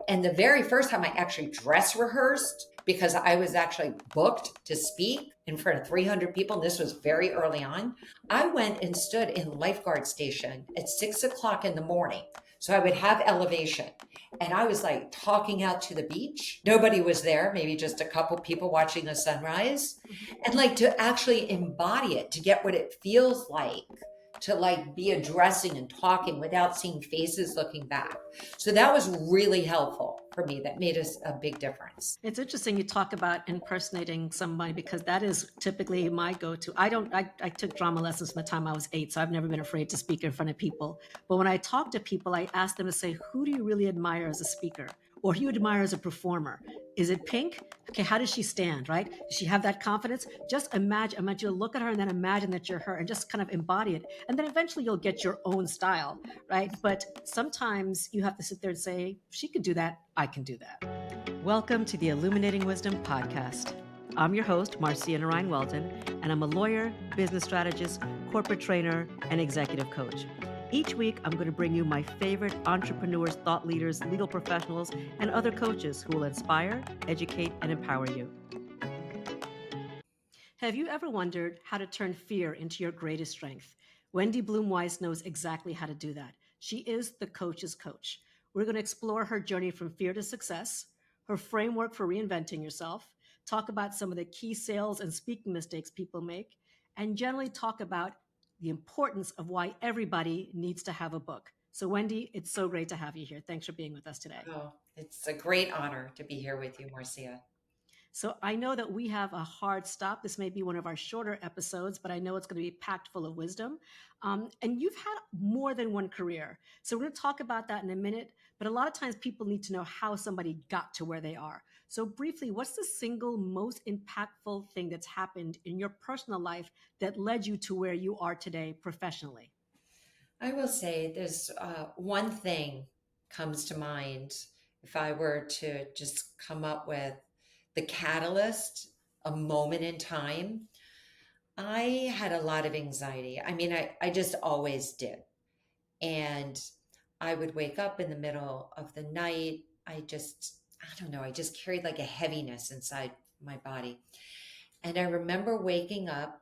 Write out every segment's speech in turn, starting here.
And the very first time I actually dress rehearsed, because I was actually booked to speak in front of 300 people, and this was very early on, I went and stood in lifeguard station at 6 o'clock in the morning. So I would have elevation. And I was like talking out to the beach. Nobody was there, maybe just a couple people watching the sunrise. And like to actually embody it, to get what it feels like to like be addressing and talking without seeing faces looking back. So that was really helpful for me. That made us a big difference. It's interesting you talk about impersonating somebody, because that is typically my go-to. I took drama lessons from the time I was 8, so I've never been afraid to speak in front of people. But when I talk to people, I ask them to say, who do you really admire as a speaker? Or who do you admire as a performer? Is it Pink? Okay, how does she stand, right? Does she have that confidence? Just imagine, I want you to look at her and then imagine that you're her and just kind of embody it. And then eventually you'll get your own style, right? But sometimes you have to sit there and say, she could do that, I can do that. Welcome to the Illuminating Wisdom podcast. I'm your host, Marcia Narayan Weldon, and I'm a lawyer, business strategist, corporate trainer, and executive coach. Each week, I'm going to bring you my favorite entrepreneurs, thought leaders, legal professionals, and other coaches who will inspire, educate, and empower you. Have you ever wondered how to turn fear into your greatest strength? Wendi Blum Weiss knows exactly how to do that. She is the coach's coach. We're going to explore her journey from fear to success, her framework for reinventing yourself, talk about some of the key sales and speaking mistakes people make, and generally talk about the importance of why everybody needs to have a book. So, Wendi, it's so great to have you here. Thanks for being with us today. Oh, it's a great honor to be here with you, Marcia. So I know that we have a hard stop. This may be one of our shorter episodes, but I know it's going to be packed full of wisdom. And you've had more than one career. So we're going to talk about that in a minute. But a lot of times people need to know how somebody got to where they are. So briefly, what's the single most impactful thing that's happened in your personal life that led you to where you are today professionally? I will say there's one thing comes to mind if I were to just come up with the catalyst, a moment in time. I had a lot of anxiety. I mean, I just always did. And I would wake up in the middle of the night. I don't know, I just carried like a heaviness inside my body. And I remember waking up,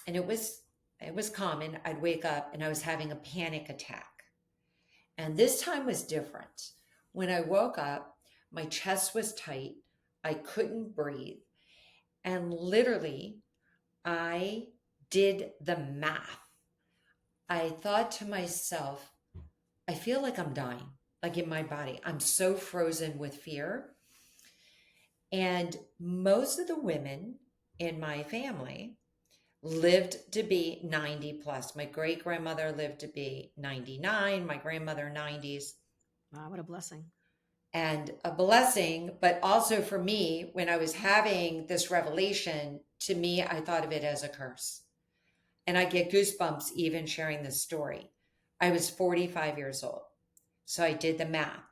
and it was common. I'd wake up and I was having a panic attack. And this time was different. When I woke up, my chest was tight. I couldn't breathe. And literally, I did the math. I thought to myself, I feel like I'm dying, like in my body. I'm so frozen with fear. And most of the women in my family lived to be 90 plus. My great grandmother lived to be 99, my grandmother 90s. Wow, what a blessing. And a blessing, but also for me, when I was having this revelation, to me, I thought of it as a curse. And I get goosebumps even sharing this story. I was 45 years old. So I did the math.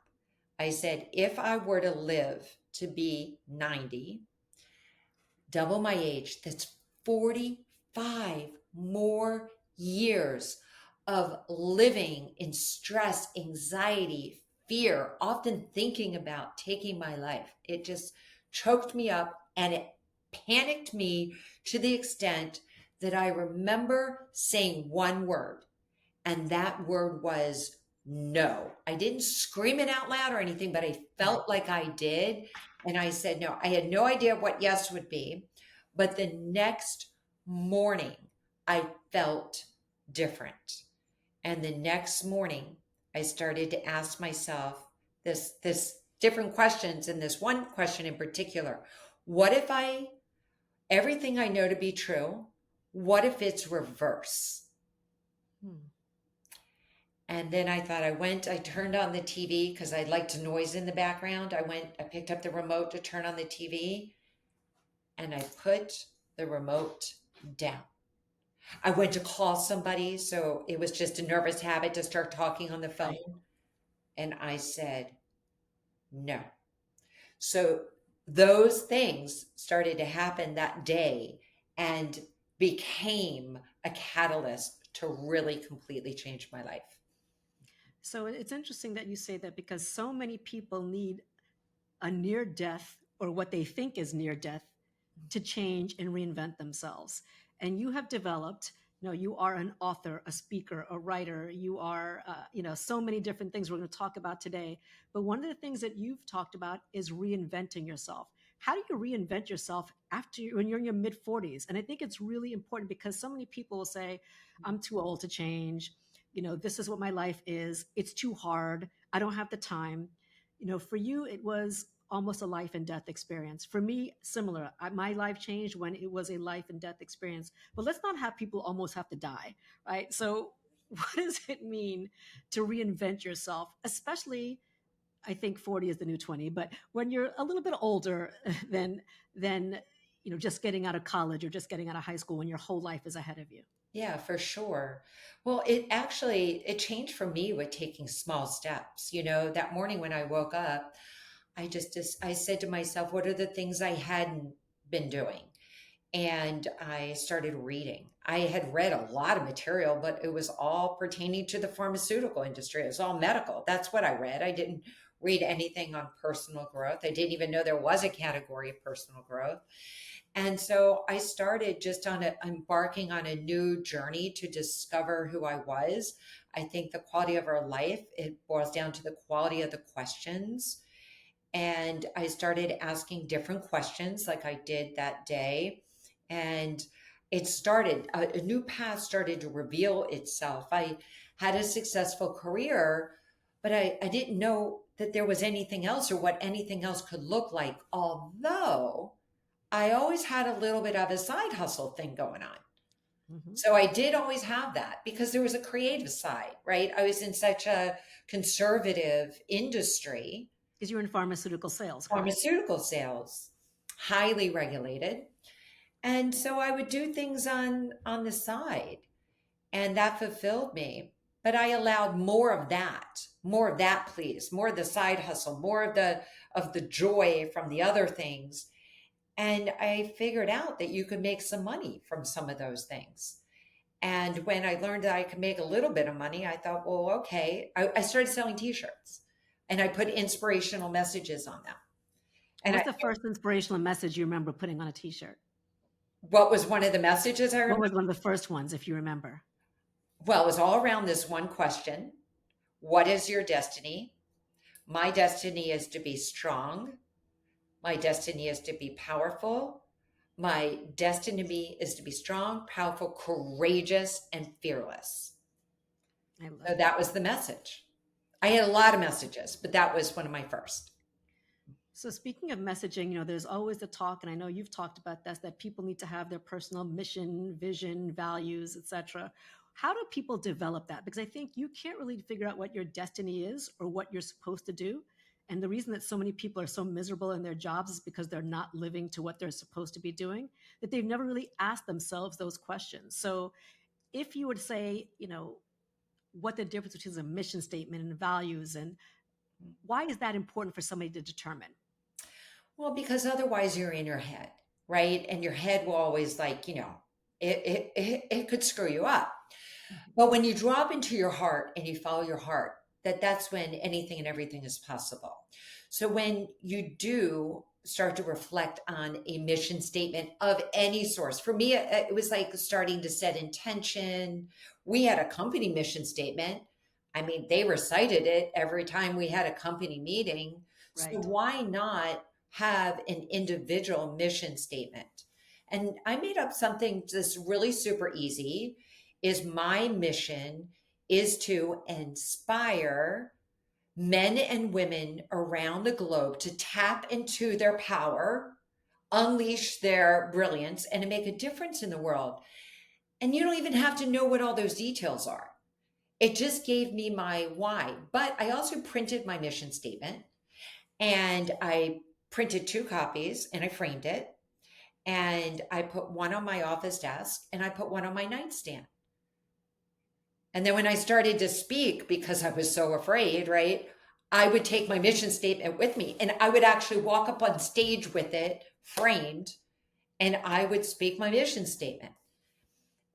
I said, if I were to live to be 90, double my age, that's 45 more years of living in stress, anxiety, fear, often thinking about taking my life. It just choked me up, and it panicked me to the extent that I remember saying one word, and that word was no. I didn't scream it out loud or anything, but I felt like I did. And I said no. I had no idea what yes would be. But the next morning, I felt different. And the next morning, I started to ask myself this different questions, and this one question in particular. What if everything I know to be true, what if it's reverse? And then I thought, I turned on the TV because I liked noise in the background. I picked up the remote to turn on the TV, and I put the remote down. I went to call somebody, so it was just a nervous habit to start talking on the phone. And I said, no. So those things started to happen that day and became a catalyst to really completely change my life. So it's interesting that you say that because so many people need a near death or what they think is near death to change and reinvent themselves. And you have developed, you are an author, a speaker, a writer, you are, so many different things we're going to talk about today. But one of the things that you've talked about is reinventing yourself. How do you reinvent yourself when you're in your mid 40s? And I think it's really important because so many people will say, I'm too old to change. This is what my life is. It's too hard. I don't have the time. For you, it was almost a life and death experience. For me, similar. My life changed when it was a life and death experience. But let's not have people almost have to die, right? So, what does it mean to reinvent yourself, especially? I think 40 is the new 20, but when you're a little bit older than just getting out of college or just getting out of high school when your whole life is ahead of you. Yeah, for sure. Well, it changed for me with taking small steps. That morning when I woke up, I said to myself, what are the things I hadn't been doing? And I started reading. I had read a lot of material, but it was all pertaining to the pharmaceutical industry. It was all medical. That's what I read. I didn't read anything on personal growth. I didn't even know there was a category of personal growth. And so I started just embarking on a new journey to discover who I was. I think the quality of our life, it boils down to the quality of the questions. And I started asking different questions like I did that day. And a new path started to reveal itself. I had a successful career, but I didn't know that there was anything else or what anything else could look like. Although I always had a little bit of a side hustle thing going on. Mm-hmm. So I did always have that because there was a creative side, right? I was in such a conservative industry, Because you're in pharmaceutical sales, correct? pharmaceutical sales, highly regulated. And so I would do things on the side, and that fulfilled me. But I allowed more of that, please, more of the side hustle, more of the joy from the other things. And I figured out that you could make some money from some of those things. And when I learned that I could make a little bit of money, I thought, well, okay. I started selling t-shirts and I put inspirational messages on them. And What's the first inspirational message you remember putting on a t-shirt? what was one of the messages I What remember? was one of the first ones, if you remember? Well, it was all around this one question. What is your destiny? My destiny is to be strong. My destiny is to be powerful. My destiny is to be strong, powerful, courageous, and fearless. I So love that that. was the message. I had a lot of messages, but that was one of my first. So speaking of messaging, there's always the talk, and I know you've talked about this, that people need to have their personal mission, vision, values, etc. How do people develop that? Because I think you can't really figure out what your destiny is or what you're supposed to do. And the reason that so many people are so miserable in their jobs is because they're not living to what they're supposed to be doing, that they've never really asked themselves those questions. So if you would say, what the difference between a mission statement and values, and why is that important for somebody to determine? Well, because otherwise you're in your head, right? And your head will always it could screw you up. But when you drop into your heart and you follow your heart, that's when anything and everything is possible. So when you do start to reflect on a mission statement of any source, for me, it was like starting to set intention. We had a company mission statement. I mean, they recited it every time we had a company meeting. So Right. why not have an individual mission statement? And I made up something just really super easy. Is my mission is to inspire men and women around the globe to tap into their power, unleash their brilliance, and to make a difference in the world. And you don't even have to know what all those details are. It just gave me my why. But I also printed my mission statement and I printed two copies and I framed it. And I put one on my office desk and I put one on my nightstand. And then when I started to speak, because I was so afraid, right, I would take my mission statement with me and I would actually walk up on stage with it framed and I would speak my mission statement.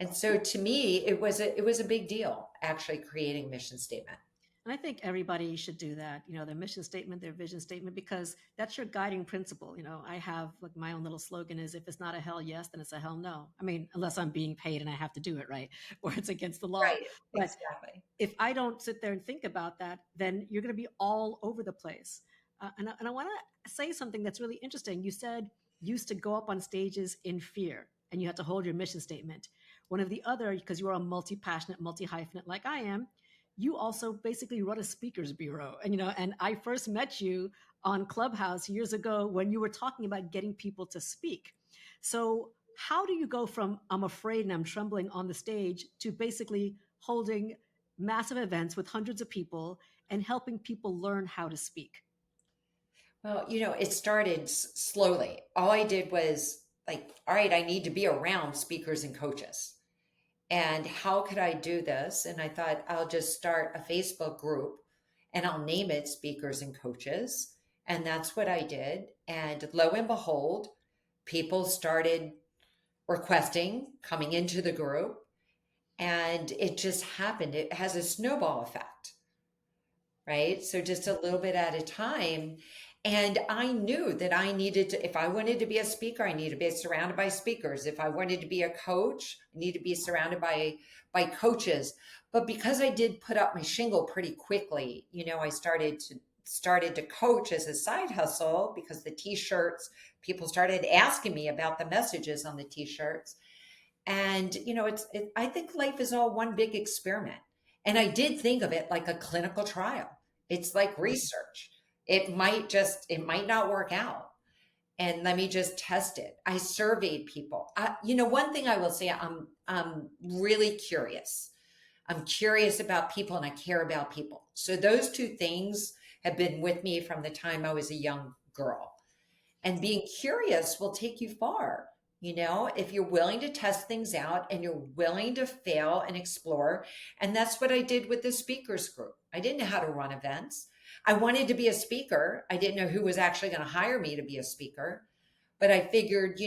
And so to me, it was a big deal actually creating a mission statement. And I think everybody should do that, their mission statement, their vision statement, because that's your guiding principle. I have like my own little slogan is if it's not a hell yes, then it's a hell no. I mean, unless I'm being paid and I have to do it, right? Or it's against the law. Right, But exactly. if I don't sit there and think about that, then you're going to be all over the place. And I want to say something that's really interesting. You said you used to go up on stages in fear and you had to hold your mission statement. One of the other, because you are a multi passionate, multi hyphenate like I am, you also basically run a speakers bureau. And I first met you on Clubhouse years ago when you were talking about getting people to speak. So, how do you go from I'm afraid and I'm trembling on the stage to basically holding massive events with hundreds of people and helping people learn how to speak? Well, it started slowly. All I did was like, all right, I need to be around speakers and coaches. And how could I do this? And I thought I'll just start a Facebook group and I'll name it Speakers and Coaches. And that's what I did. And lo and behold, people started requesting coming into the group. And it just happened. It has a snowball effect, right? So just a little bit at a time. And I knew that I needed to, if I wanted to be a speaker, I needed to be surrounded by speakers. If I wanted to be a coach, I needed to be surrounded by coaches. But because I did put up my shingle pretty quickly, I started to coach as a side hustle because the t-shirts, people started asking me about the messages on the t-shirts. And I think life is all one big experiment. And I did think of it like a clinical trial. It's like research. It might not work out. And let me just test it. I surveyed people. One thing I will say, I'm really curious. I'm curious about people and I care about people. So those two things have been with me from the time I was a young girl. And being curious will take you far. If you're willing to test things out and you're willing to fail and explore. And that's what I did with the speakers group. I didn't know how to run events. I wanted to be a speaker. I didn't know who was actually going to hire me to be a speaker. But I figured,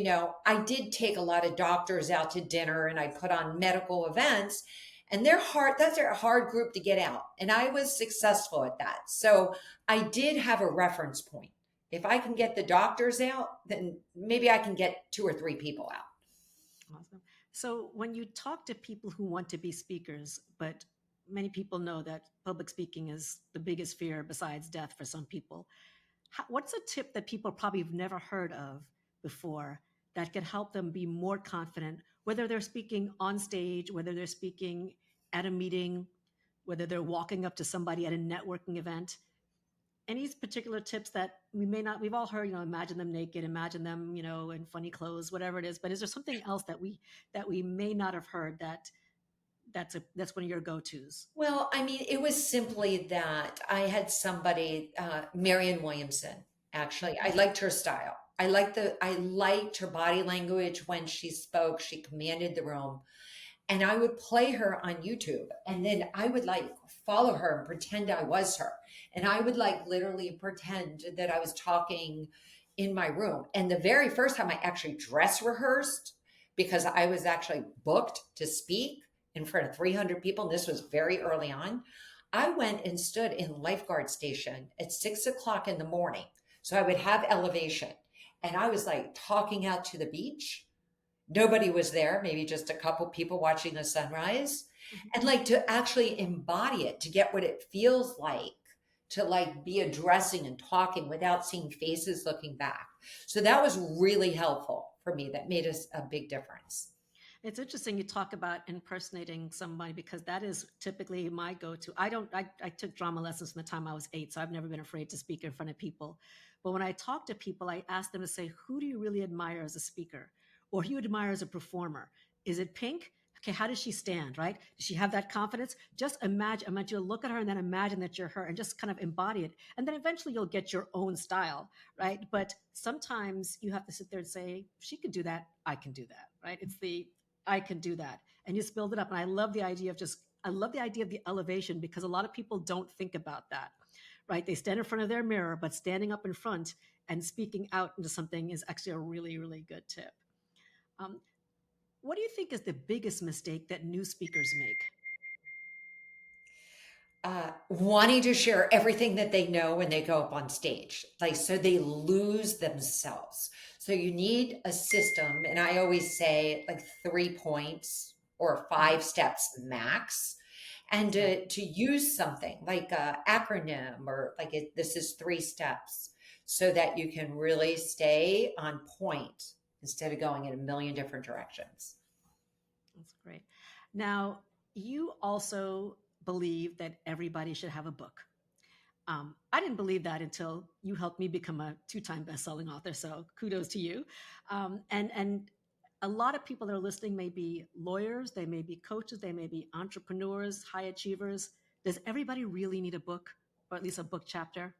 I did take a lot of doctors out to dinner and I put on medical events. And they're hard, that's a hard group to get out. And I was successful at that. So I did have a reference point. If I can get the doctors out, then maybe I can get two or three people out. Awesome. So when you talk to people who want to be speakers, but many people know that public speaking is the biggest fear besides death for some people, what's a tip that people probably have never heard of before that could help them be more confident, whether they're speaking on stage, whether they're speaking at a meeting, whether they're walking up to somebody at a networking event? Any particular tips that we may not, we've all heard, imagine them naked, imagine them, in funny clothes, whatever it is, but is there something else that we may not have heard that's one of your go-tos? Well, I mean, it was simply that I had somebody, Marianne Williamson, actually. I liked her style. I liked her body language when she spoke. She commanded the room. And I would play her on YouTube. And then I would like follow her and pretend I was her. And I would like literally pretend that I was talking in my room. And the very first time I actually dress rehearsed, because I was actually booked to speak in front of 300 people, and this was very early on, I went and stood in lifeguard station at 6 o'clock in the morning. So I would have elevation. And I was like talking out to the beach. Nobody was there, maybe just a couple people watching the sunrise. Mhm. And like to actually embody it, to get what it feels like to like be addressing and talking without seeing faces looking back. So that was really helpful for me. That made us a big difference. It's interesting you talk about impersonating somebody because that is typically my go-to. I took drama lessons from the time I was 8, so I've never been afraid to speak in front of people. But when I talk to people, I ask them to say, who do you really admire as a speaker? Or who you admire as a performer? Is it Pink? Okay, how does she stand, right? Does she have that confidence? Just imagine, I want you to look at her and then imagine that you're her and just kind of embody it. And then eventually you'll get your own style, right? But sometimes you have to sit there and say, if she could do that, I can do that, right? It's the I can do that. And you just build it up. And I love the idea of the elevation because a lot of people don't think about that, right? They stand in front of their mirror, but standing up in front and speaking out into something is actually a really, really good tip. Um, what do you think is the biggest mistake that new speakers make? wanting to share everything that they know when they go up on stage, like so they lose themselves. So you need a system, and I always say like 3 points or Hmm. 5 steps max, and Right. to use something like a acronym or like this is 3 steps, so that you can really stay on point instead of going in a million different directions. That's great. Now, you also believe that everybody should have a book. I didn't believe that until you helped me become a two-time best-selling author. So kudos to you. And a lot of people that are listening may be lawyers, they may be coaches, they may be entrepreneurs, high achievers. Does everybody really need a book, or at least a book chapter?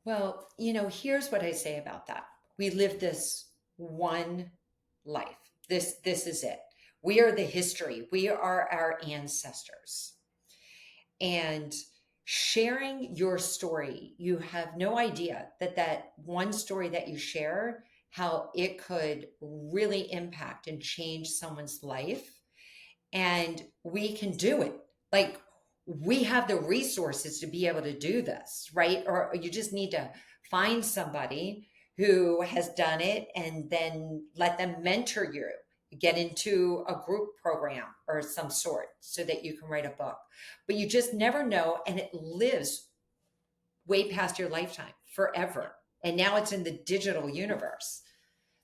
Well, here's what I say about that. We live this one life. This is it. We are the history. We are our ancestors. And sharing your story, you have no idea that one story that you share, how it could really impact and change someone's life, and we can do it. Like, we have the resources to be able to do this, right? Or you just need to find somebody who has done it and then let them mentor you, get into a group program or some sort so that you can write a book. But you just never know, and it lives way past your lifetime Yeah. forever. And now it's in the digital universe.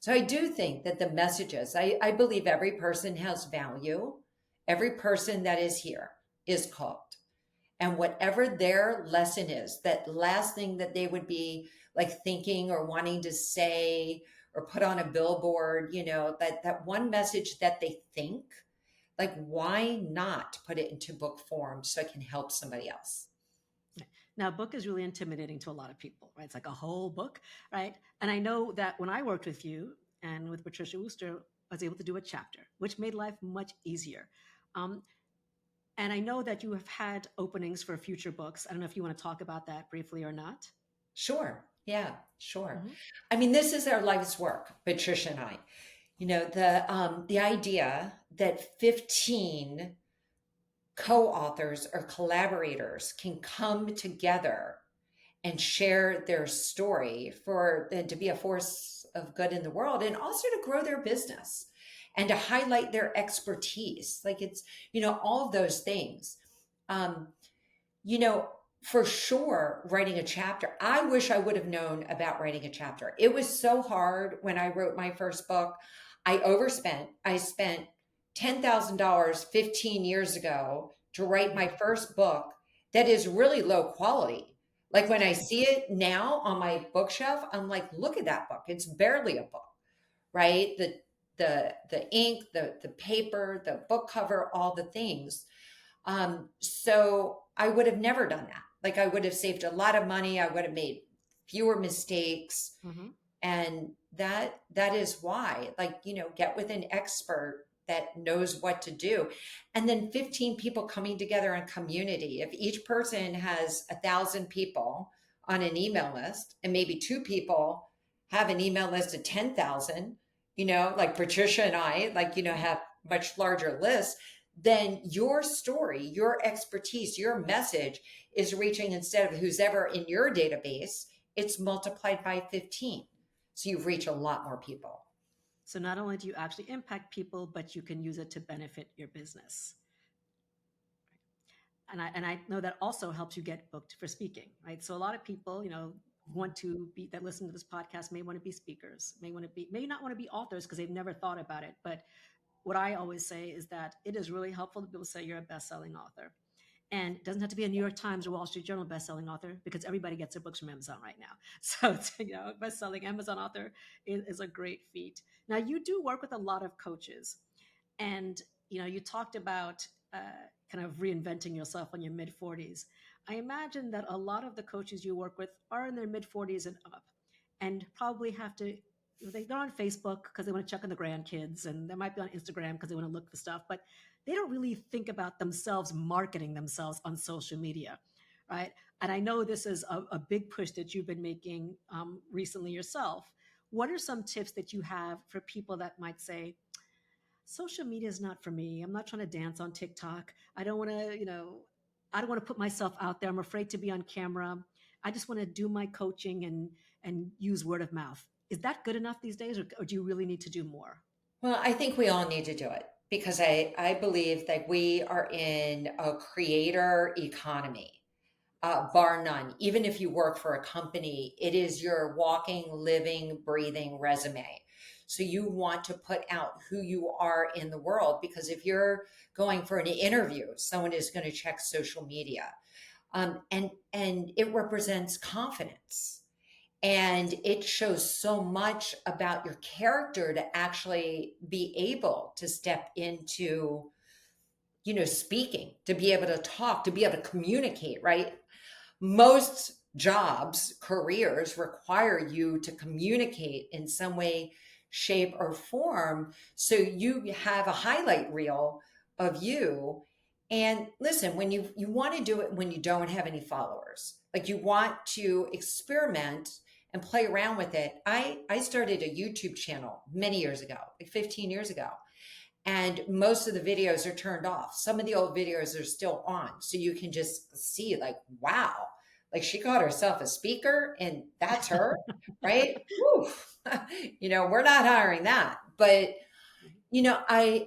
So I do think that the messages, I believe every person has value. Every person that is here is called. And whatever their lesson is, that last thing that they would be like thinking or wanting to say or put on a billboard, that one message that they think, like, why not put it into book form so it can help somebody else? Now, a book is really intimidating to a lot of people, right? It's like a whole book, right? And I know that when I worked with you and with Patricia Wooster, I was able to do a chapter, which made life much easier. Um, and I know that you have had openings for future books. I don't know if you want to talk about that briefly or not. Sure. Yeah, sure. Hmm. I mean, this is our life's work, Patricia and I. The idea that 15 co-authors or collaborators can come together and share their story for to be a force of good in the world, and also to grow their business and to highlight their expertise, like it's all of those things. um you know, for sure, writing a chapter. I wish I would have known about writing a chapter. It was so hard when I wrote my first book. I overspent. I spent $10,000 15 years ago to write my first book that is really low quality. Like, when I see it now on my bookshelf, I'm like, look at that book. It's barely a book, right? The ink, the paper, the book cover, all the things. So I would have never done that. Like, I would have saved a lot of money. I would have made fewer mistakes. Hmm. And that is why, like, get with an expert that knows what to do. And then 15 people coming together in community. If each person has 1,000 people on an email list, and maybe two people have an email list of 10,000, like Patricia and I, like, have much larger lists, then your story, your expertise, your message is reaching, instead of who's ever in your database, it's multiplied by 15. So you reach a lot more people. So not only do you actually impact people, but you can use it to benefit your business. And I know that also helps you get booked for speaking, right? So a lot of people, want to be that listen to this podcast may want to be speakers, may not want to be authors because they've never thought about it. But what I always say is that it is really helpful to be able to say you're a best-selling author. And it doesn't have to be a New York Times or Wall Street Journal best-selling author because everybody gets their books from Amazon right now. So, best-selling Amazon author is a great feat. Now, you do work with a lot of coaches, and you talked about kind of reinventing yourself in your mid 40s. I imagine that a lot of the coaches you work with are in their mid 40s and up, and probably have to. They're on Facebook because they want to check on the grandkids, and they might be on Instagram because they want to look for stuff, but they don't really think about themselves marketing themselves on social media, right? And I know this is a big push that you've been making recently yourself. What are some tips that you have for people that might say, social media is not for me. I'm not trying to dance on TikTok. I don't want to, I don't want to put myself out there. I'm afraid to be on camera. I just want to do my coaching and use word of mouth. Is that good enough these days, or do you really need to do more? Well, I think we all need to do it because I believe that we are in a creator economy, bar none. Even if you work for a company, it is your walking, living, breathing resume. So you want to put out who you are in the world because if you're going for an interview, someone is going to check social media, and it represents confidence. And it shows so much about your character to actually be able to step into, speaking, to be able to talk, to be able to communicate, right? Most jobs, careers require you to communicate in some way, shape, or form. So you have a highlight reel of you. And listen, when you want to do it when you don't have any followers, like you want to experiment and play around with it. I started a YouTube channel many years ago, like 15 years ago, and most of the videos are turned off. Some of the old videos are still on. So you can just see, like, wow, like she got herself a speaker and that's her, right? Woo. We're not hiring that. But I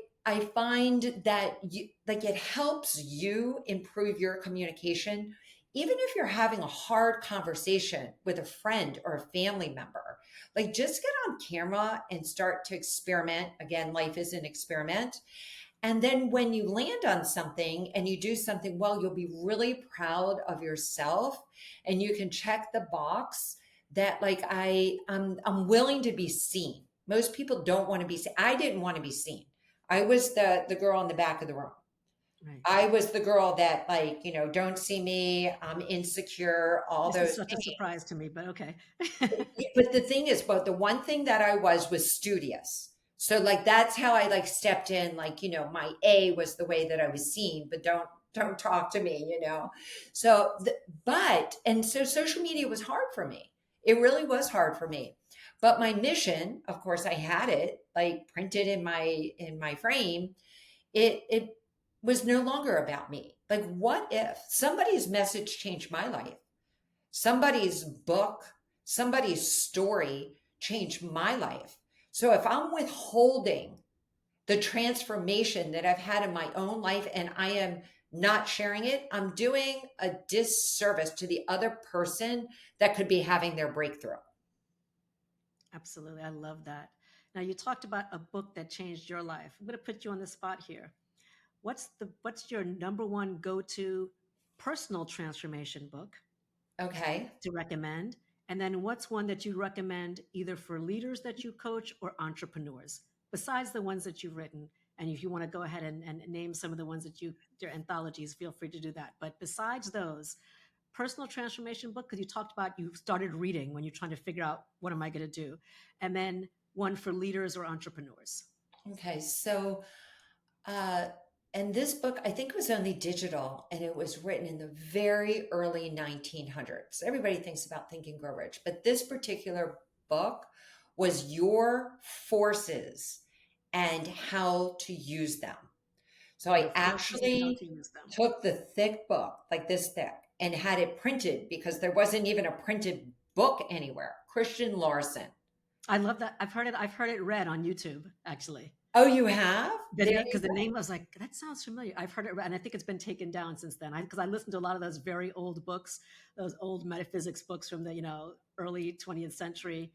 find that like it helps you improve your communication even if you're having a hard conversation with a friend or a family member. Like just get on camera and start to experiment. Again, life is an experiment. And then when you land on something and you do something well, you'll be really proud of yourself and you can check the box that like I'm willing to be seen. Most people don't want to be seen. I didn't want to be seen. I was the girl in the back of the room. Right. I was the girl that like, don't see me, I'm insecure, all This is those such a things. surprise to me, but okay. But the thing is, but the one thing that I was studious. So like that's how I like stepped in. Like my A was the way that I was seen, but don't talk to me. So, and so social media was hard for me. It really was hard for me. But my mission, of course, I had it like printed in my frame. It was no longer about me. Like, what if somebody's message changed my life? Somebody's book, somebody's story changed my life. So if I'm withholding the transformation that I've had in my own life and I am not sharing it, I'm doing a disservice to the other person that could be having their breakthrough. Absolutely. I love that. Now you talked about a book that changed your life. I'm going to put you on the spot here. What's your number one go-to personal transformation book Okay. to recommend? And then what's one that you recommend either for leaders that you coach or entrepreneurs, besides the ones that you've written? And if you want to go ahead and name some of the ones that their anthologies, feel free to do that. But besides those, personal transformation book, because you talked about you started reading when you're trying to figure out what am I going to do, and then one for leaders or entrepreneurs. Okay. So, uh, and this book, I think it was only digital and it was written in the very early 1900s. Everybody thinks about Think and Grow Rich, but this particular book was your forces and how to use them. So Your I forces and how actually to use them. took the thick book, like this thick, and had it printed because there wasn't even a printed book anywhere. Christian Larson. I love that. I've heard it. I've heard it read on YouTube actually. Oh, you have? The There name, you because the go. name, I was like, that sounds familiar. I've heard it, and I think it's been taken down since then. Because I listened to a lot of those very old books, those old metaphysics books from the early 20th century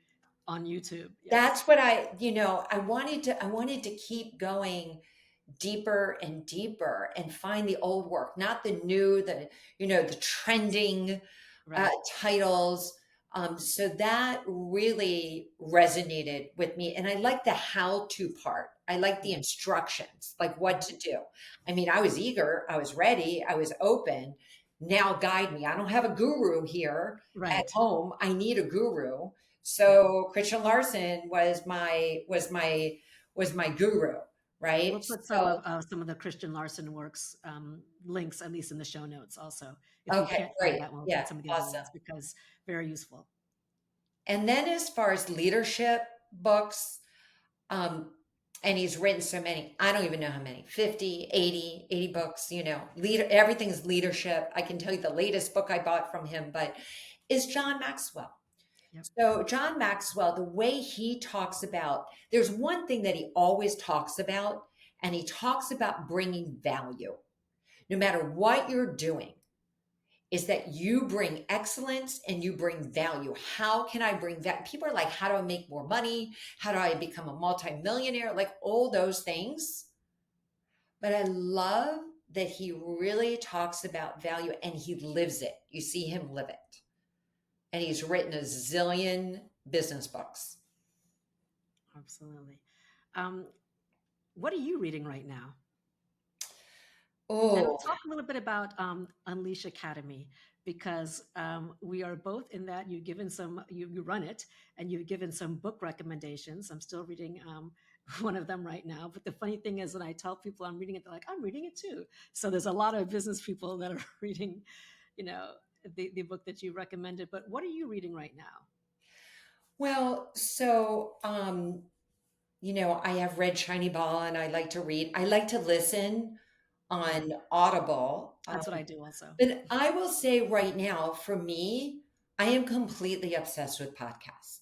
on YouTube. Yes, That's what I wanted to keep going deeper and deeper and find the old work, not the new, the trending right. titles. So that really resonated with me. And I like the how to part. I like the Mhm. instructions, like what Mhm. to do. I mean, I was eager, I was ready, I was open. Now guide me. I don't have a guru here at Right. home. I need a guru. Right. So Christian Larson was my guru, We'll right? put So some of the Christian Larson works links, at least in the show notes. Also, if we okay, can't find great. that one, we'll Yeah, put some of the other awesome. ones because very useful. And then as far as leadership books, um, And he's written so many, I don't even know how many, 50, 80, 80 books, everything's leadership. I can tell you the latest book I bought from him, but is John Maxwell. Yep. So John Maxwell, the way he talks about, there's one thing that he always talks about, and he talks about bringing value. No matter what you're doing, is that you bring excellence and you bring value. How can I bring that? People are like, how do I make more money? How do I become a multimillionaire? Like all those things. But I love that he really talks about value and he lives it. You see him live it. And he's written a zillion business books. Absolutely. Um, what are you reading right now? And Oh, talk a little bit about Unleash Academy, because we are both in that. You've given some, you run it, and you've given some book recommendations. I'm still reading one of them right now. But the funny thing is, when I tell people I'm reading it, they're like, I'm reading it too. So there's a lot of business people that are reading, you know, the book that you recommended. But what are you reading right now? well, I have read Shiny Ball and I like to read. I like to listen Mhm. on Audible. That's what I do also. But I will say right now, for me, I am completely obsessed with podcasts.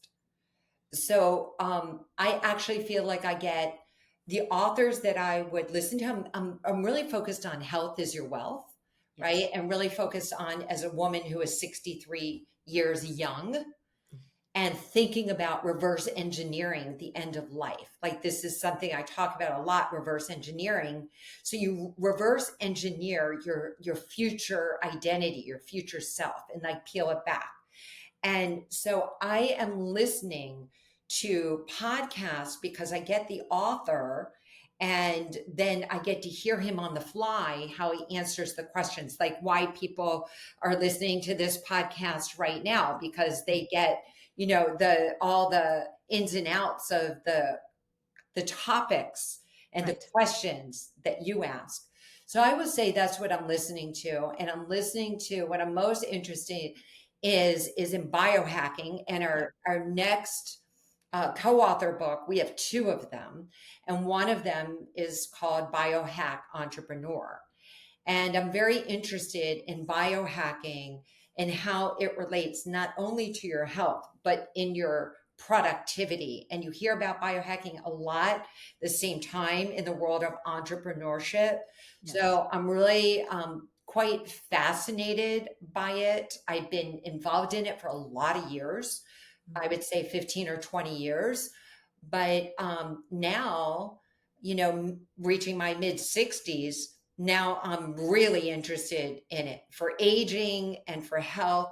So I actually feel like I get the authors that I would listen to. I'm really focused on health is your wealth, right? Yes. And really focused on as a woman who is 63 years young Mm. and thinking about reverse engineering the end of life. Like this is something I talk about a lot, reverse engineering. So you reverse engineer your future identity, your future self, and like peel it back. And so I am listening to podcasts because I get the author and then I get to hear him on the fly how he answers the questions, like why people are listening to this podcast right now because they get, the all the ins and outs of the topics and the Right. questions that you ask. So I would say that's what I'm listening to. And I'm listening to what I'm most interested is in biohacking. And Yep. our next co-author book, we have two of them. And one of them is called Biohack Entrepreneur. And I'm very interested in biohacking and how it relates not only to your health, but in your productivity. And you hear about biohacking a lot the same time in the world of entrepreneurship. Yes. So I'm really quite fascinated by it. I've been involved in it for a lot of years. I Mhm. would say 15 or 20 years. But now, reaching my mid 60s, now I'm really interested in it for aging and for health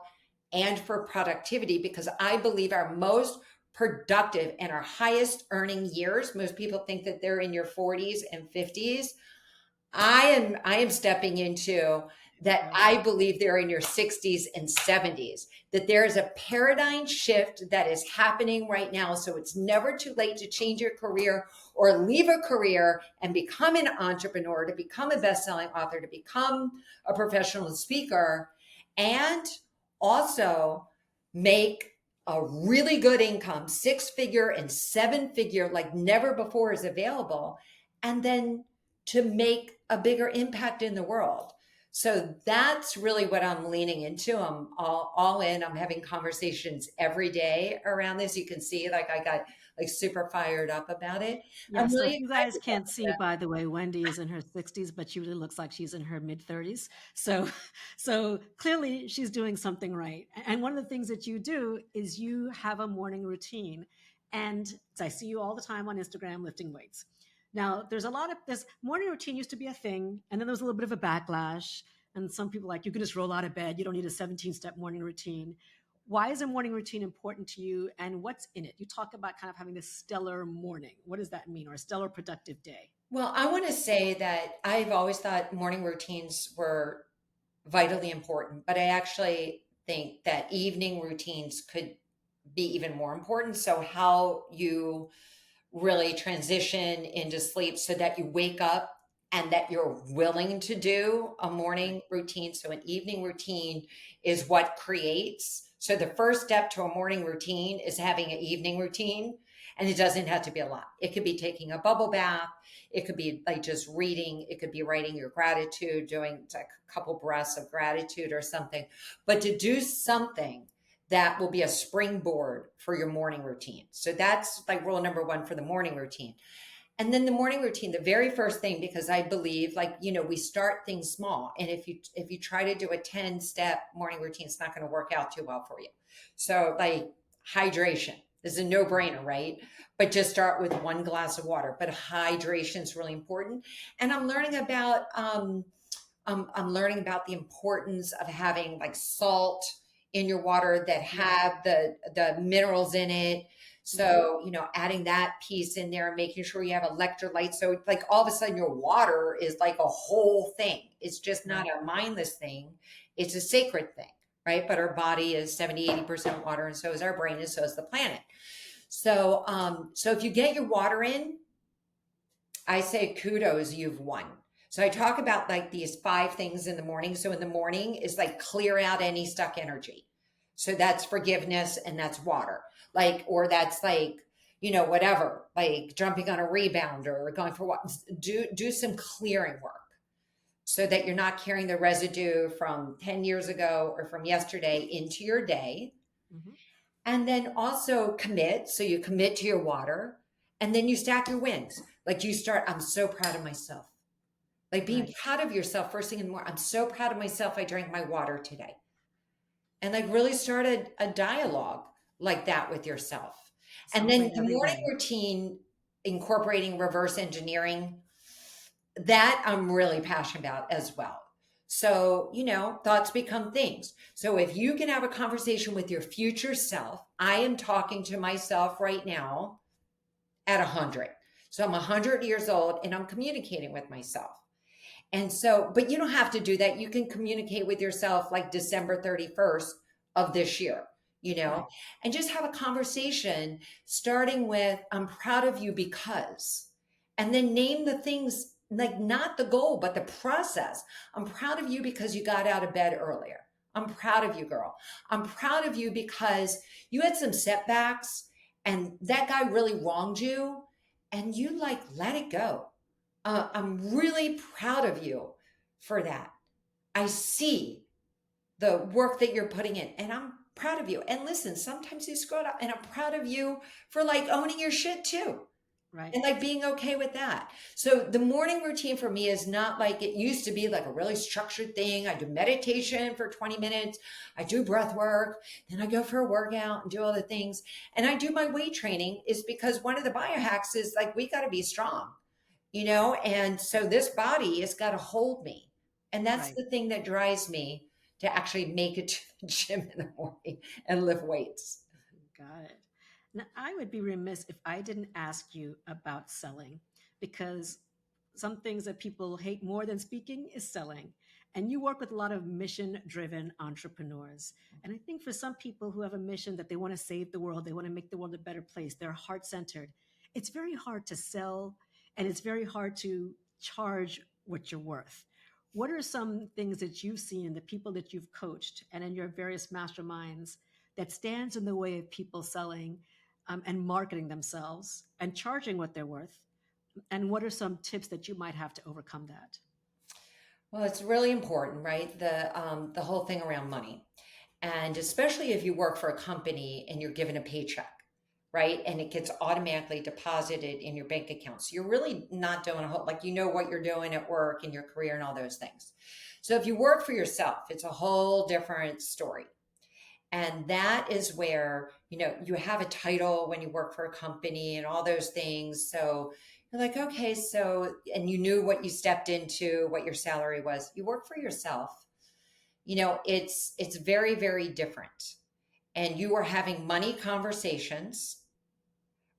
and for productivity because I believe our most productive and our highest earning years, most people think that they're in your 40s and 50s. I am stepping into that. Right. I believe they're in your 60s and 70s, that there is a paradigm shift that is happening right now. So it's never too late to change your career or leave a career and become an entrepreneur, to become a best-selling author, to become a professional speaker, and also make a really good income, six-figure and seven-figure like never before is available. And then to make a bigger impact in the world. So that's really what I'm leaning into. I'm all in. I'm having conversations every day around this. You can see like I got like super fired up about it. Yeah, I'm so if really you guys excited about can't see, that. by the way, Wendy is in her 60s, but she really looks like she's in her mid 30s. So, so clearly she's doing something right. And one of the things that you do is you have a morning routine. And I see you all the time on Instagram lifting weights. Now, there's a lot of this morning routine used to be a thing, and then there was a little bit of a backlash. And some people like, you can just roll out of bed. You don't need a 17-step morning routine. Why is a morning routine important to you and what's in it? You talk about kind of having this stellar morning. What does that mean? Or a stellar productive day? Well, I want to say that I've always thought morning routines were vitally important, but I actually think that evening routines could be even more important. So how you really transition into sleep so that you wake up and that you're willing to do a Right. morning routine. So, an evening routine is what creates So the first step to a morning routine is having an evening routine. And it doesn't have to be a lot. It could be taking a bubble bath. It could be like just reading. It could be writing your gratitude, doing like a couple breaths of gratitude or something. But to do something that will be a springboard for your morning routine. So that's like rule number one for the morning routine. And then the morning routine, the very first thing, because I believe, like, we start things small. And if you try to do a 10-step morning routine, it's not going to work out too well for you. So like hydration is a no-brainer, right? But just start with one glass of water. But hydration is really important. And I'm learning about the importance of having like salt in your water that Yeah. have the minerals in it. Hmm. So, adding that piece in there and making sure you have electrolytes. So like all of a sudden your water is like a whole thing. It's just not Right. a mindless thing. It's a sacred thing, right? But our body is 70-80% water, and so is our brain, and so is the planet. So if you get your water in, I say kudos, you've won. So I talk about like these 5 things in the morning. So in the morning is like clear out any stuck energy. So that's forgiveness and that's water. Like, or that's like, whatever, like jumping on a rebounder or going for what, do some clearing work so that you're not carrying the residue from 10 years ago or from yesterday into your day. Hmm. And then also commit. So you commit to your water and then you stack your wins. Like you start, I'm so proud of myself. Like being Right. proud of yourself first thing in the morning. I'm so proud of myself. I drank my water today. And like really started a dialogue like that with yourself. And then Celebrate the every morning win. routine, incorporating reverse engineering, that I'm really passionate about as well. So, thoughts become things. So, if you can have a conversation with your future self, I am talking to myself right now at 100. So, I'm 100 years old and I'm communicating with myself. And so, but you don't have to do that. You can communicate with yourself like December 31st of this year, Right. and just have a conversation starting with, I'm proud of you because, and then name the things like not the goal, but the process. I'm proud of you because you got out of bed earlier. I'm proud of you, girl. I'm proud of you because you had some setbacks and that guy really wronged you and you like let it go. I'm really proud of you for that. I see the work that you're putting in, and I'm proud of you. And listen, sometimes you screw it up, and I'm proud of you for like owning your shit too. Right. And like being okay with that. So the morning routine for me is not like it used to be like a really structured thing. I do meditation for 20 minutes. I do breath work. Then I go for a workout and do all the things. And I do my weight training is because one of the biohacks is like, we got to be strong, and so this body has got to hold me, and that's Right. the thing that drives me to actually make it to the gym in the morning and lift weights. Got it. Now, I would be remiss if I didn't ask you about selling because some things that people hate more than speaking is selling. And you work with a lot of mission driven entrepreneurs. And I think for some people who have a mission that they want to save the world, they want to make the world a better place, they're heart centered, it's very hard to sell and it's very hard to charge what you're worth. What are some things that you've seen in the people that you've coached and in your various masterminds that stands in the way of people selling and marketing themselves and charging what they're worth? And what are some tips that you might have to overcome that? Well, it's really important, right? The whole thing around money, and especially if you work for a company and you're given a paycheck, right? And it gets automatically deposited in your bank account. So you're really not doing a whole, like, what you're doing at work and your career and all those things. So if you work for yourself, it's a whole different story. And that is where, you have a title when you work for a company and all those things. So you're like, okay, so, and you knew what you stepped into, what your salary was. You work for yourself. It's very, very different. And you are having money conversations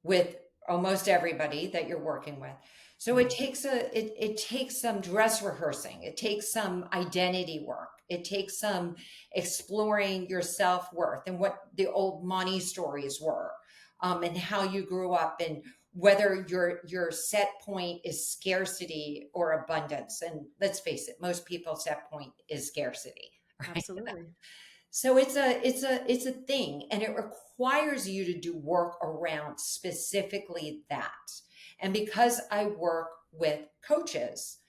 with almost everybody that you're working with. So it Mhm. takes it takes some dress rehearsing. It takes some identity work. It takes some exploring your self-worth and what the old money stories were, and how you grew up and whether your set point is scarcity or abundance. And let's face it, most people's set point is scarcity, right? Absolutely. So it's a thing, and it requires you to do work around specifically that. And because I work with coaches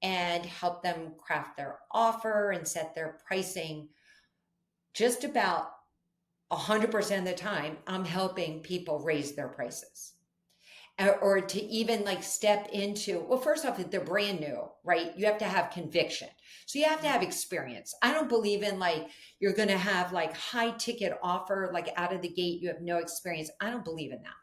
and help them craft their offer and set their pricing, just about 100% of the time, I'm helping people raise their prices. Or to even like step into, well, first off, if they're brand new, right? You have to have conviction. So you have to have experience. I don't believe in like you're going to have like high ticket offer, like out of the gate, you have no experience. I don't believe in that,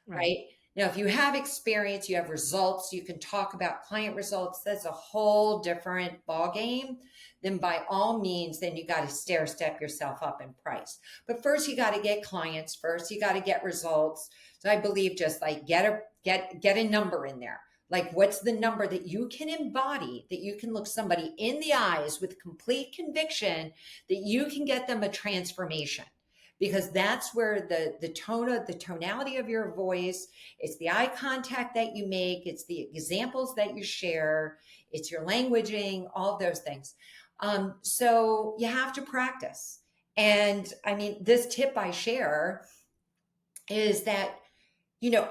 Right. right? Now, if you have experience, you have results, you can talk about client results. That's a whole different ball game. Then by all means, then you got to stair step yourself up in price. But first, you got to get clients. First, you got to get results. So I believe just like get a number in there. Like, what's the number that you can embody, that you can look somebody in the eyes with complete conviction that you can get them a transformation? Because that's where the tonality of your voice, it's the eye contact that you make, it's the examples that you share, it's your languaging, all those things. So you have to practice. And I mean, this tip I share is that,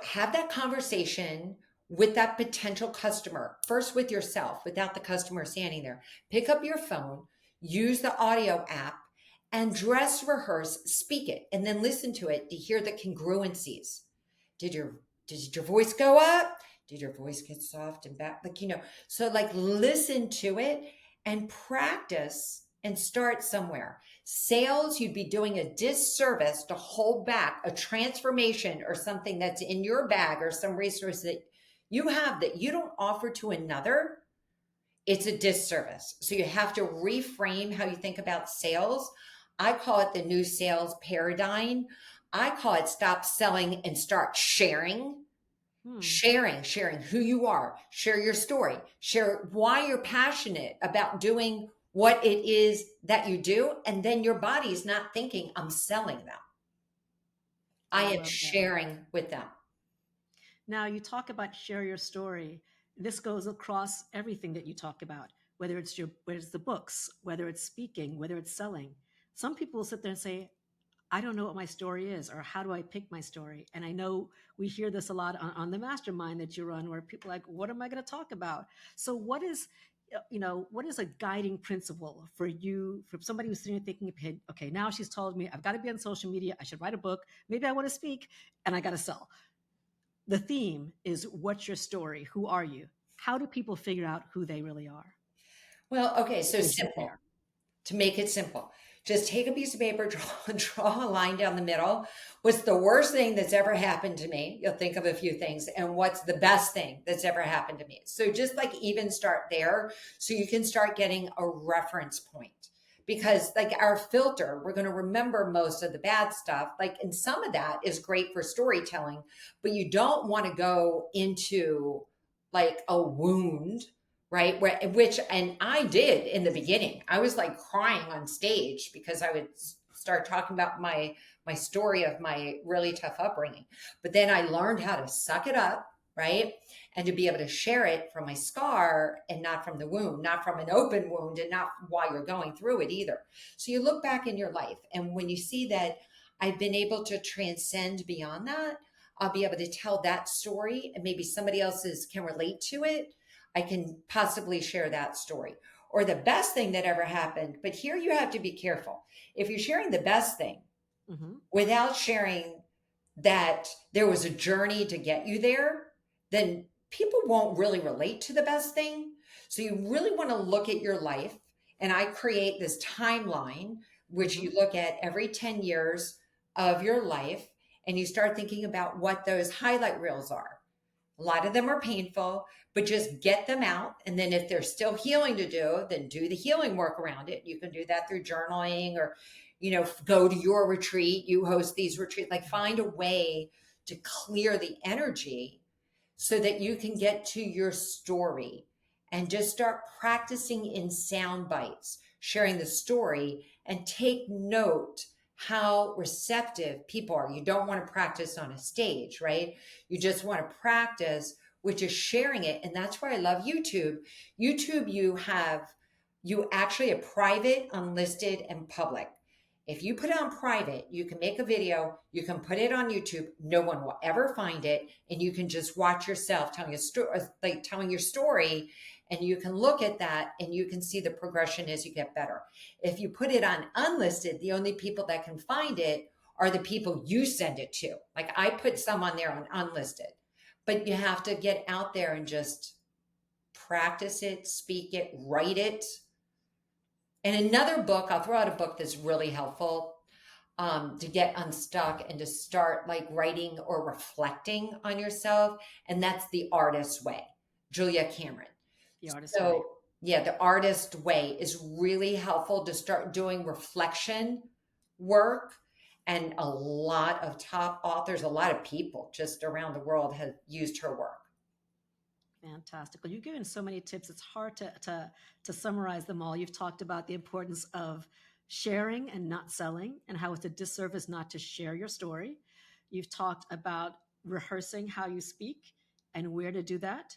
have that conversation with that potential customer, first with yourself, without the customer standing there. Pick up your phone, use the audio app, and dress rehearse, speak it, and then listen to it to hear the congruencies. Did your did your voice go up? Did your voice get soft and back? Like, so like listen to it and practice and start somewhere. Sales, you'd be doing a disservice to hold back a transformation or something that's in your bag or some resource that you have that you don't offer to another. It's a disservice. So you have to reframe how you think about sales. I call it the new sales paradigm. I call it stop selling and start sharing. Hmm. Sharing who you are, share your story, share why you're passionate about doing what it is that you do. And then your body's not thinking, I'm selling them. I I am love that. sharing with them. Now, you talk about share your story. This goes across everything that you talk about, whether it's the books, whether it's speaking, whether it's selling. Some people will sit there and say, I don't know what my story is, or how do I pick my story? And I know we hear this a lot on the mastermind that you run, where people are like, what am I going to talk about? So, what is a guiding principle for you, for somebody who's sitting there thinking, okay, now she's told me I've got to be on social media, I should write a book, maybe I want to speak, and I got to sell. The theme is, what's your story? Who are you? How do people figure out who they really are Well, okay, so to get simple. there? To make it simple, just take a piece of paper, draw a line down the middle. What's the worst thing that's ever happened to me? You'll think of a few things. And what's the best thing that's ever happened to me? So just like even start there so you can start getting a reference point. Because like our filter, we're going to remember most of the bad stuff. Like, and some of that is great for storytelling, but you don't want to go into like a wound, right? Which, and I did in the beginning. I was like crying on stage because I would start talking about my story of my really tough upbringing. But then I learned how to suck it up, right? And to be able to share it from my scar and not from the wound, not from an open wound, and not while you're going through it either. So you look back in your life, and when you see that I've been able to transcend beyond that, I'll be able to tell that story, and maybe somebody else's can relate to it. I can possibly share that story. Or the best thing that ever happened. But here you have to be careful. If you're sharing the best thing Hmm. without sharing that there was a journey to get you there, then people won't really relate to the best thing. So you really want to look at your life. And I create this timeline, which Hmm. you look at every 10 years of your life, and you start thinking about what those highlight reels are. A lot of them are painful, but just get them out. And then if there's still healing to do, then do the healing work around it. You can do that through journaling or, go to your retreat. You host these retreats, like find a way to clear the energy so that you can get to your story and just start practicing in sound bites, sharing the story, and take note how receptive people are. You don't want to practice on a stage, right? You just want to practice with just sharing it. And that's why I love YouTube. YouTube, you actually have private, unlisted, and public. If you put it on private, you can make a video, you can put it on YouTube, no one will ever find it, and you can just watch yourself telling a story, like telling your story, and you can look at that and you can see the progression as you get better. If you put it on unlisted, the only people that can find it are the people you send it to. Like I put some on there on unlisted, but you have to get out there and just practice it, speak it, write it. And another book, I'll throw out a book that's really helpful to get unstuck and to start like writing or reflecting on yourself. And that's The Artist's Way, Julia Cameron. The Artist's Way. So, yeah, The Artist Way is really helpful to start doing reflection work. And a lot of top authors, a lot of people just around the world have used her work. Fantastic. Well, you've given so many tips. It's hard to summarize them all. You've talked about the importance of sharing and not selling, and how it's a disservice not to share your story. You've talked about rehearsing how you speak and where to do that.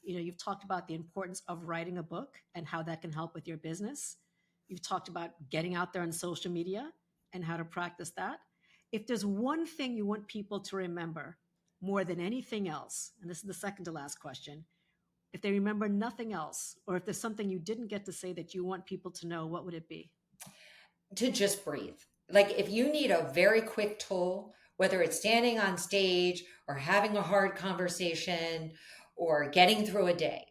You've talked about the importance of writing a book and how that can help with your business. You've talked about getting out there on social media and how to practice that. If there's one thing you want people to remember more than anything else, and this is the second to last question, if they remember nothing else, or if there's something you didn't get to say that you want people to know, what would it be? To just breathe. Like if you need a very quick tool, whether it's standing on stage or having a hard conversation or getting through a day,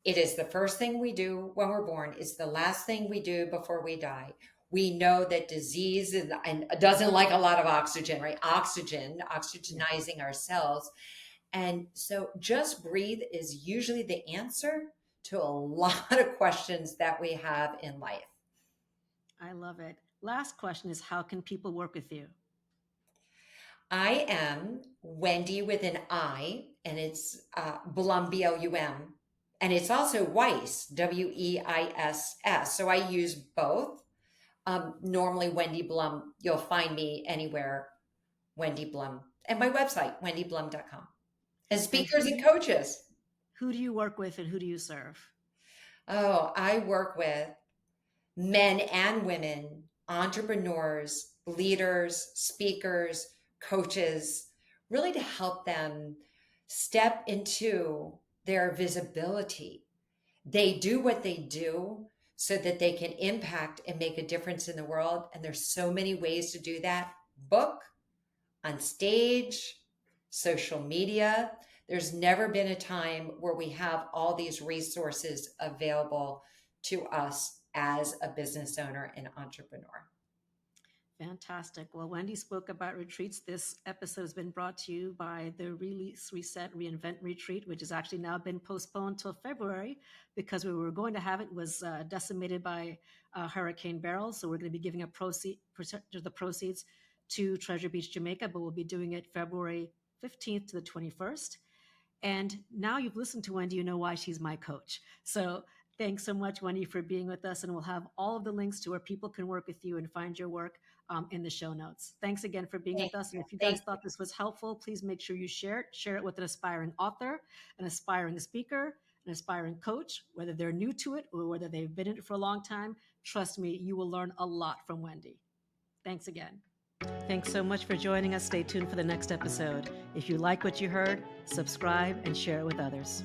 it is the first thing we do when we're born. It's the last thing we do before we die. We know that disease and doesn't like a lot of oxygen, right? Oxygenizing our cells. And so just breathe is usually the answer to a lot of questions that we have in life. I love it. Last question is, how can people work with you? I am Wendi with an I, and it's Blum, Blum. And it's also Weiss, Weiss. So I use both. Normally, Wendi Blum, you'll find me anywhere, Wendi Blum. And my website, wendyblum.com. And And speakers and coaches. who do you work with and who do you serve? Oh, I work with men and women, entrepreneurs, leaders, speakers, coaches, really to help them step into their visibility. They do what they do so that they can impact and make a difference in the world. And there's so many ways to do that. Book, on stage, social media. There's never been a time where we have all these resources available to us as a business owner and entrepreneur. Fantastic. Well, Wendi spoke about retreats. This episode has been brought to you by the Release, Reset, Reinvent retreat, which has actually now been postponed till February because we were going to have it was decimated by Hurricane Beryl. So we're going to be giving a percentage of the proceeds to Treasure Beach, Jamaica, but we'll be doing it February 15th to the 21st. And now you've listened to Wendi, you know why she's my coach. So thanks so much, Wendi, for being with us. And we'll have all of the links to where people can work with you and find your work in the show notes. Thanks again for being with us. And if you guys thought this was helpful, please make sure you share it. Share it with an aspiring author, an aspiring speaker, an aspiring coach, whether they're new to it or whether they've been in it for a long time. Trust me, you will learn a lot from Wendi. Thanks again. Thanks so much for joining us. Stay tuned for the next episode. If you like what you heard, subscribe and share it with others.